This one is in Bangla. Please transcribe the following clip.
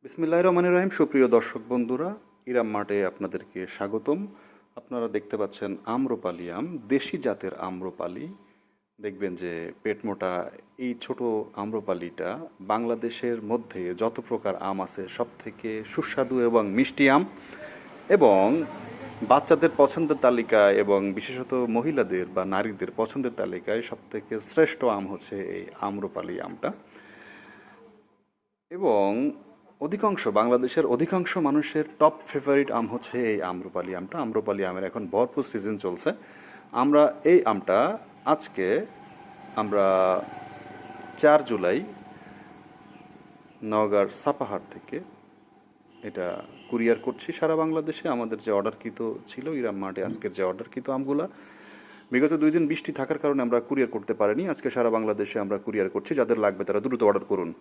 বিসমিল্লাহির রহমানির রহিম। সুপ্রিয় দর্শক বন্ধুরা, ইরাম মার্টে আপনাদেরকে স্বাগতম। আপনারা দেখতে পাচ্ছেন আম্রপালি আম, দেশি জাতের আম্রপালি। দেখবেন যে পেটমোটা এই ছোট আম্রপালিটা বাংলাদেশের মধ্যে যত প্রকার আম আছে সব থেকে সুস্বাদু এবং মিষ্টি আম, এবং বাচ্চাদের পছন্দের তালিকায় এবং বিশেষত মহিলাদের বা নারীদের পছন্দের তালিকায় সব থেকে শ্রেষ্ঠ আম হচ্ছে এই আম্রপালি আমটা। এবং বাংলাদেশের অধিকাংশ মানুষের টপ ফেভারিট আম হচ্ছে এই আম্রপালি আমটা। আম্রপালি আমের এখন ভরপুর সিজন চলছে। আমরা এই আমটা আজকে আমরা 4 জুলাই নওগাঁর সাপাহার থেকে এটা কুরিয়ার করছি সারা বাংলাদেশে। আমাদের যে অর্ডারকৃত ছিল ইরাম মার্টে, আজকের যে অর্ডারকৃত আমগুলা বিগত 2 দিন বৃষ্টি থাকার কারণে আমরা কুরিয়ার করতে পারিনি। আজকে সারা বাংলাদেশে আমরা কুরিয়ার করছি। যাদের লাগবে তারা দ্রুত অর্ডার করুন।